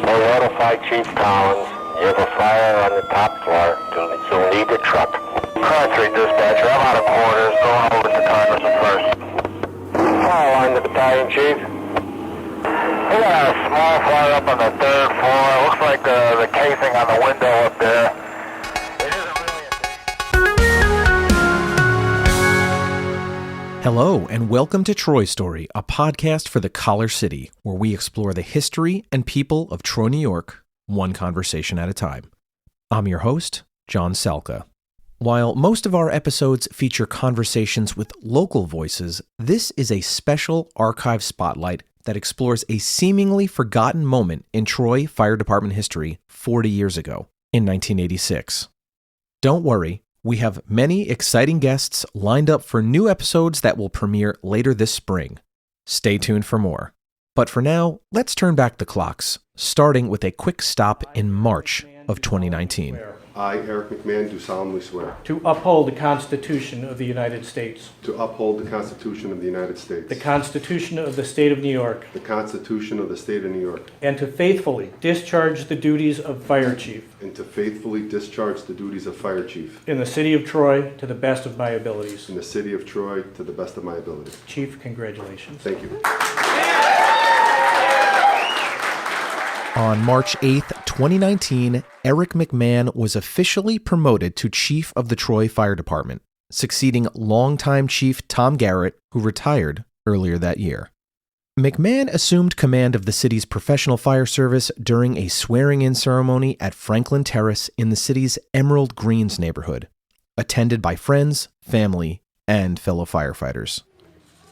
We'll notify Chief Collins. You have a fire on the top floor. You'll need the truck. Car 3 dispatcher, I'm out of quarters. Going over to Congressman first. Fire line, the battalion chief. We got a small fire up on the 3rd floor. Looks like the casing on the window up there. Hello, and welcome to Troy Story, a podcast for the Collar City, where we explore the history and people of Troy, New York, one conversation at a time. I'm your host, John Salka. While most of our episodes feature conversations with local voices, this is a special archive spotlight that explores a seemingly forgotten moment in Troy Fire Department history 40 years ago, in 1986. Don't worry. We have many exciting guests lined up for new episodes that will premiere later this spring. Stay tuned for more. But for now, let's turn back the clocks, starting with a quick stop in March of 2019. I, Eric McMahon, do solemnly swear to uphold the Constitution of the United States, to uphold the Constitution of the United States, the Constitution of the State of New York, the Constitution of the State of New York, and to faithfully discharge the duties of Fire Chief and to faithfully discharge the duties of Fire Chief in the City of Troy to the best of my abilities. in the City of Troy to the best of my ability. Chief, congratulations. Thank you. On March 8th, 2019, Eric McMahon was officially promoted to Chief of the Troy Fire Department, succeeding longtime Chief Tom Garrett, who retired earlier that year. McMahon assumed command of the city's professional fire service during a swearing-in ceremony at Franklin Terrace in the city's Emerald Greens neighborhood, attended by friends, family, and fellow firefighters.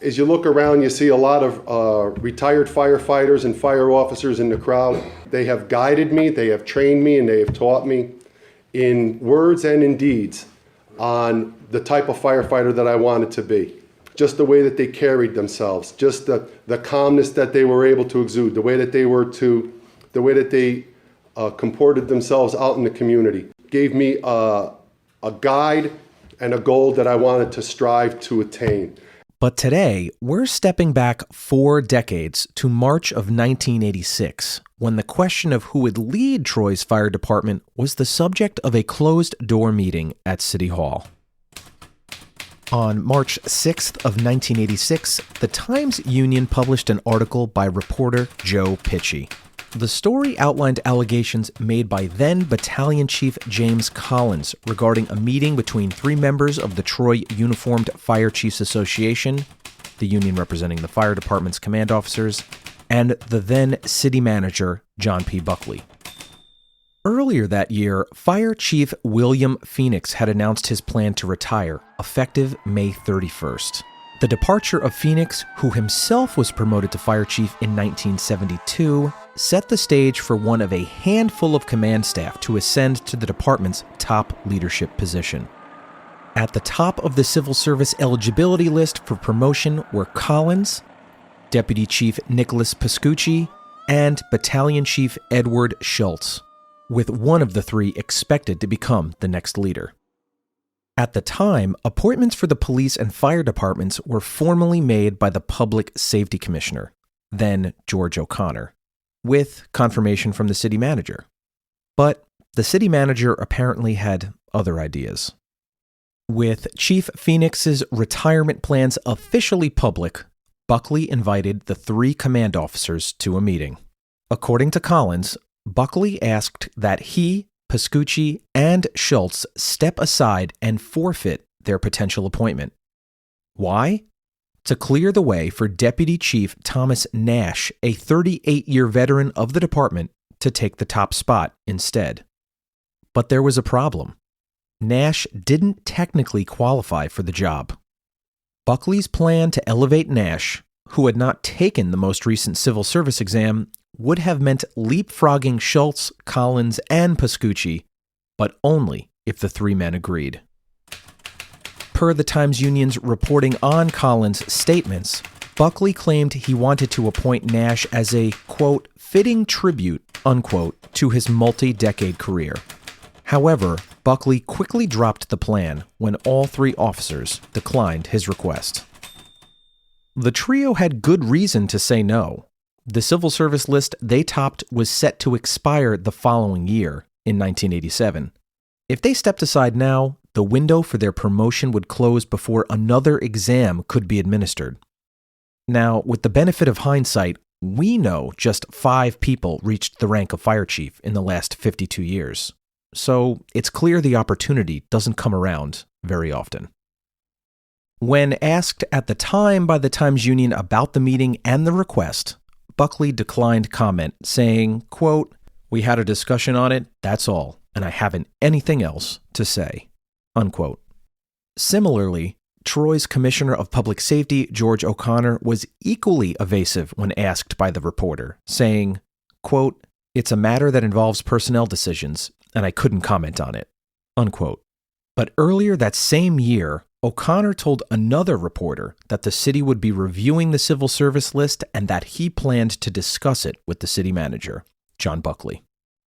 As you look around, you see a lot of retired firefighters and fire officers in the crowd. They have guided me, they have trained me, and they have taught me in words and in deeds on the type of firefighter that I wanted to be. Just the way that they carried themselves, just the calmness that they were able to exude, the way that they comported themselves out in the community. Gave me a guide and a goal that I wanted to strive to attain. But today, we're stepping back 4 decades to March of 1986, when the question of who would lead Troy's fire department was the subject of a closed-door meeting at City Hall. On March 6th of 1986, the Times-Union published an article by reporter Joe Pitchey. The story outlined allegations made by then Battalion Chief James Collins regarding a meeting between 3 members of the Troy Uniformed Fire Chiefs Association, the union representing the fire department's command officers, and the then city manager, John P. Buckley. Earlier that year, Fire Chief William Phoenix had announced his plan to retire, effective May 31st. The departure of Phoenix, who himself was promoted to fire chief in 1972, set the stage for one of a handful of command staff to ascend to the department's top leadership position. At the top of the civil service eligibility list for promotion were Collins, Deputy Chief Nicholas Pascucci, and Battalion Chief Edward Schultz, with one of the 3 expected to become the next leader. At the time, appointments for the police and fire departments were formally made by the Public Safety Commissioner, then George O'Connor, with confirmation from the city manager. But the city manager apparently had other ideas. With Chief Phoenix's retirement plans officially public, Buckley invited the 3 command officers to a meeting. According to Collins, Buckley asked that he, Pascucci, and Schultz step aside and forfeit their potential appointment. Why? To clear the way for Deputy Chief Thomas Nash, a 38-year veteran of the department, to take the top spot instead. But there was a problem. Nash didn't technically qualify for the job. Buckley's plan to elevate Nash, who had not taken the most recent civil service exam, would have meant leapfrogging Schultz, Collins, and Pascucci, but only if the 3 men agreed. Per the Times-Union's reporting on Collins' statements, Buckley claimed he wanted to appoint Nash as a, quote, fitting tribute, unquote, to his multi-decade career. However, Buckley quickly dropped the plan when all 3 officers declined his request. The trio had good reason to say no. The civil service list they topped was set to expire the following year, in 1987. If they stepped aside now, the window for their promotion would close before another exam could be administered. Now, with the benefit of hindsight, we know just 5 people reached the rank of fire chief in the last 52 years. So it's clear the opportunity doesn't come around very often. When asked at the time by the Times-Union about the meeting and the request, Buckley declined comment, saying, quote, "We had a discussion on it, that's all, and I haven't anything else to say," unquote. Similarly, Troy's Commissioner of Public Safety, George O'Connor, was equally evasive when asked by the reporter, saying, quote, "It's a matter that involves personnel decisions, and I couldn't comment on it," unquote. But earlier that same year, O'Connor told another reporter that the city would be reviewing the civil service list and that he planned to discuss it with the city manager, John Buckley.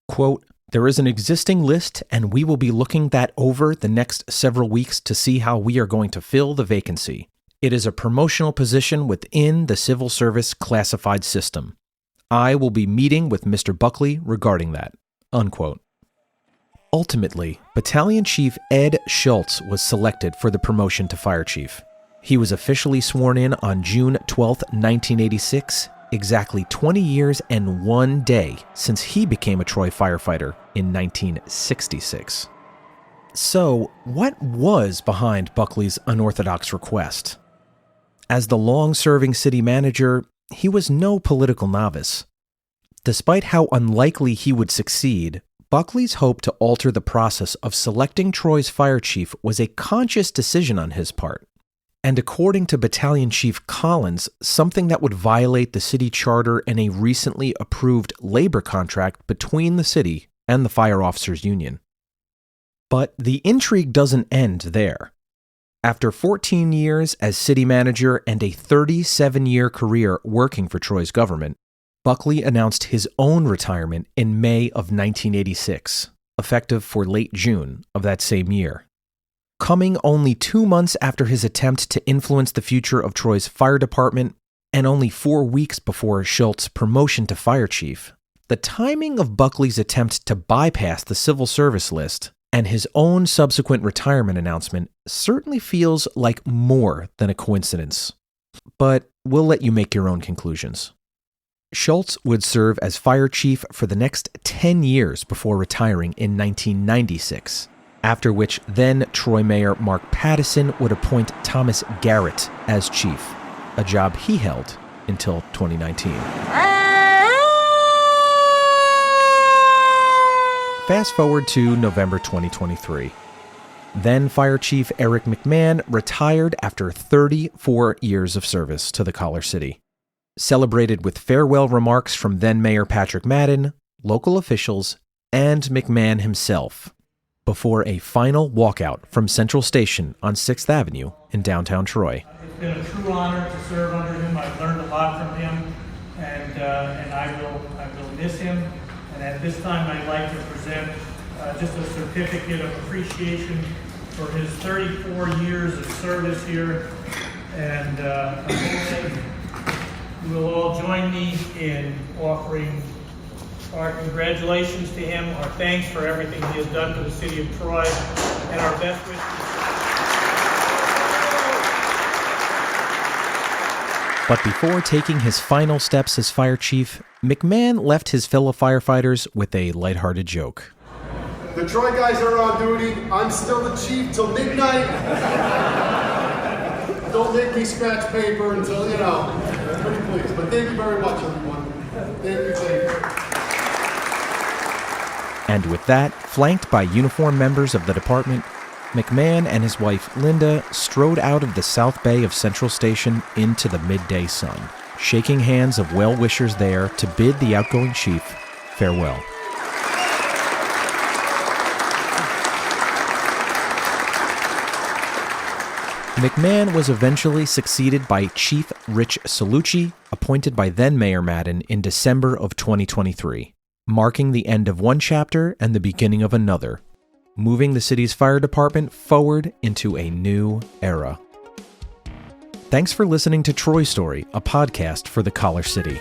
Quote, "There is an existing list, and we will be looking that over the next several weeks to see how we are going to fill the vacancy. It is a promotional position within the civil service classified system. I will be meeting with Mr. Buckley regarding that," unquote. Ultimately, Battalion Chief Ed Schultz was selected for the promotion to fire chief. He was officially sworn in on June 12, 1986, exactly 20 years and 1 day since he became a Troy firefighter in 1966. So, what was behind Buckley's unorthodox request? As the long-serving city manager, he was no political novice. Despite how unlikely he would succeed, Buckley's hope to alter the process of selecting Troy's fire chief was a conscious decision on his part, and according to Battalion Chief Collins, something that would violate the city charter and a recently approved labor contract between the city and the Fire Officers Union. But the intrigue doesn't end there. After 14 years as city manager and a 37-year career working for Troy's government, Buckley announced his own retirement in May of 1986, effective for late June of that same year. Coming only 2 months after his attempt to influence the future of Troy's fire department, and only 4 weeks before Schultz's promotion to fire chief, the timing of Buckley's attempt to bypass the civil service list and his own subsequent retirement announcement certainly feels like more than a coincidence. But we'll let you make your own conclusions. Schultz would serve as fire chief for the next 10 years before retiring in 1996, after which then Troy Mayor Mark Pattison would appoint Thomas Garrett as chief, a job he held until 2019. Fast forward to November 2023. Then Fire Chief Eric McMahon retired after 34 years of service to the Collar City, celebrated with farewell remarks from then Mayor Patrick Madden, local officials, and McMahon himself, before a final walkout from Central Station on 6th Avenue in downtown Troy. It's been a true honor to serve under him. I've learned a lot from him, and I will miss him. And at this time, I'd like to present just a certificate of appreciation for his 34 years of service here. And I hope that you will all join me in offering our congratulations to him, our thanks for everything he has done for the city of Troy, and our best wishes. But before taking his final steps as fire chief, McMahon left his fellow firefighters with a lighthearted joke. The Troy guys are on duty. I'm still the chief till midnight. Don't make me scratch paper until, pretty please. But thank you very much, everyone. Thank you. And with that, flanked by uniformed members of the department, McMahon and his wife Linda strode out of the South Bay of Central Station into the midday sun, shaking hands of well-wishers there to bid the outgoing chief farewell. McMahon was eventually succeeded by Chief Rich Salucci, appointed by then Mayor Madden in December of 2023, marking the end of one chapter and the beginning of another, moving the city's fire department forward into a new era. Thanks for listening to Troy Story, a podcast for the Collar City.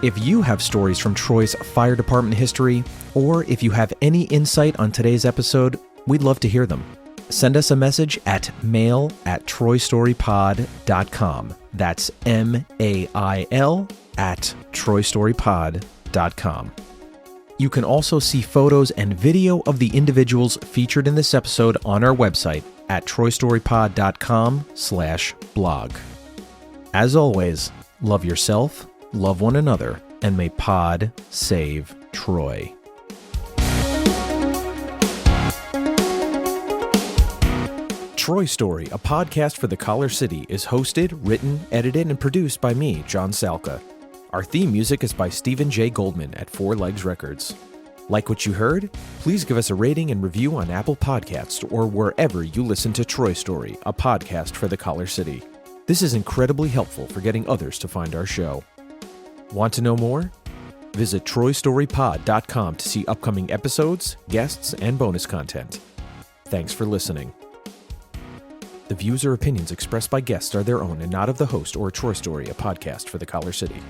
If you have stories from Troy's fire department history, or if you have any insight on today's episode, we'd love to hear them. Send us a message at mail@troystorypod.com. That's mail@troystorypod.com. You can also see photos and video of the individuals featured in this episode on our website at troystorypod.com/blog. As always, love yourself, love one another, and may Pod save Troy. Troy Story, a podcast for the Collar City, is hosted, written, edited, and produced by me, John Salka. Our theme music is by Stephen J. Goldman at Four Legs Records. Like what you heard? Please give us a rating and review on Apple Podcasts or wherever you listen to Troy Story, a podcast for the Collar City. This is incredibly helpful for getting others to find our show. Want to know more? Visit troystorypod.com to see upcoming episodes, guests, and bonus content. Thanks for listening. The views or opinions expressed by guests are their own and not of the host or Troy Story, a podcast for the Collar City.